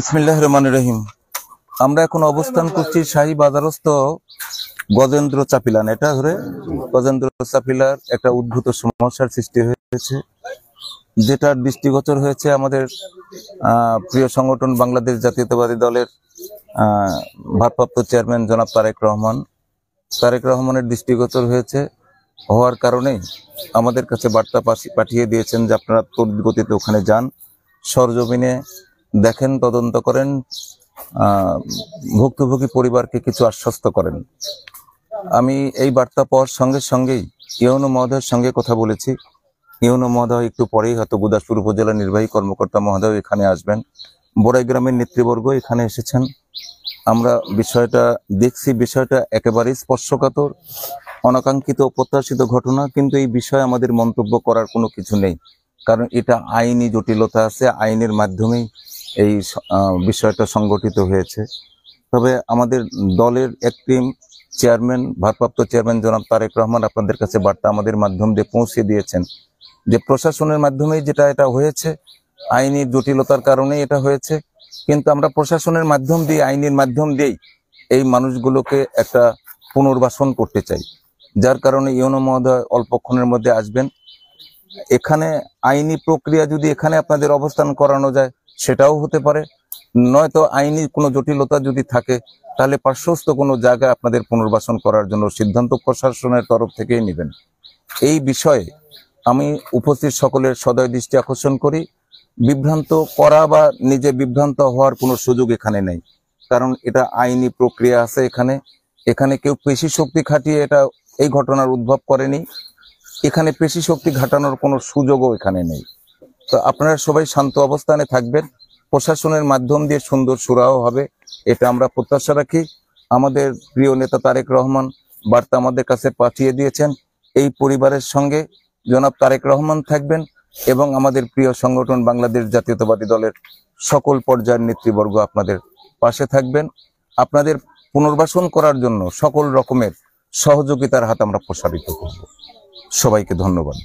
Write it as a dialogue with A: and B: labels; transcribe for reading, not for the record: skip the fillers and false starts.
A: বিসমিল্লাহির রহমানির রহিম। আমরা এখন অবস্থান করছি শাহী বাজারস্থ গজেন্দ্র চাপিলান। এটা ধরে গজেন্দ্র চাপিলার একটা উদ্ভূত সমস্যার সৃষ্টি হয়েছে, যেটার দৃষ্টিগোচর হয়েছে আমাদের প্রিয় সংগঠন বাংলাদেশ জাতীয়তাবাদী দলের ভারপ্রাপ্ত চেয়ারম্যান জনাব তারেক রহমানের দৃষ্টিগোচর হয়েছে হওয়ার কারণেই আমাদের কাছে বার্তা পাঠিয়ে দিয়েছেন যে আপনারা তড়িৎ গতিতে ওখানে যান, সরজমিনে দেখেন, তদন্ত করেন, ভুক্তভোগী পরিবারকে কিছু আশ্বস্ত করেন। আমি এই বার্তা পাওয়ার সঙ্গে সঙ্গেই ইউনো মহোদয়ের সঙ্গে কথা বলেছি। ইউনো মহোদয় একটু পরেই হয়তো গুদাসপুর উপজেলা নির্বাহী কর্মকর্তা মহোদয় এখানে আসবেন, বড়াই গ্রামের নেতৃবর্গ এখানে এসেছেন। আমরা বিষয়টা দেখছি, বিষয়টা একেবারেই স্পর্শকাতর, অনাকাঙ্ক্ষিত প্রত্যাশিত ঘটনা, কিন্তু এই বিষয়ে আমাদের মন্তব্য করার কোনো কিছু নেই, কারণ এটা আইনি জটিলতা আছে, আইনের মাধ্যমেই এই বিষয়টা সংগঠিত হয়েছে। তবে আমাদের দলের একটি চেয়ারম্যান, ভারপ্রাপ্ত চেয়ারম্যান জনাব তারেক রহমান আপনাদের কাছে বার্তা আমাদের মাধ্যম দিয়ে পৌঁছে দিয়েছেন যে প্রশাসনের মাধ্যমেই এটা হয়েছে, আইনি জটিলতার কারণেই এটা হয়েছে, কিন্তু আমরা প্রশাসনের মাধ্যম দিয়ে, আইনের মাধ্যম দিয়েই এই মানুষগুলোকে একটা পুনর্বাসন করতে চাই। যার কারণে ইউনো মহোদয় অল্পক্ষণের মধ্যে আসবেন। এখানে আইনি প্রক্রিয়া যদি এখানে আপনাদের অবস্থান করানো যায় সেটাও হতে পারে, নয়তো আইনি কোনো জটিলতা যদি থাকে তাহলে পার্শ্বস্থ কোনো জায়গায় আপনাদের পুনর্বাসন করার জন্য সিদ্ধান্ত প্রশাসনের তরফ থেকেই নেবেন। এই বিষয়ে আমি উপস্থিত সকলের সদয় দৃষ্টি আকর্ষণ করি। বিভ্রান্ত করা বা নিজে বিভ্রান্ত হওয়ার কোনো সুযোগ এখানে নেই, কারণ এটা আইনি প্রক্রিয়া আছে। এখানে কেউ পেশি শক্তি খাটিয়ে এই ঘটনার উদ্ভব করেনি, এখানে পেশি শক্তি ঘাটানোর কোনো সুযোগও এখানে নেই। তো আপনারা সবাই শান্ত অবস্থানে থাকবেন, প্রশাসনের মাধ্যম দিয়ে সুন্দর সুরাহ হবে, এটা আমরা প্রত্যাশা রাখি। আমাদের প্রিয় নেতা তারেক রহমান বার্তা আমাদের কাছে পাঠিয়ে দিয়েছেন, এই পরিবারের সঙ্গে জনাব তারেক রহমান থাকবেন এবং আমাদের প্রিয় সংগঠন বাংলাদেশ জাতীয়তাবাদী দলের সকল পর্যায়ের নেতৃবর্গ আপনাদের পাশে থাকবেন। আপনাদের পুনর্বাসন করার জন্য সকল রকমের সহযোগিতার হাত আমরা প্রসারিত করব। সবাইকে ধন্যবাদ।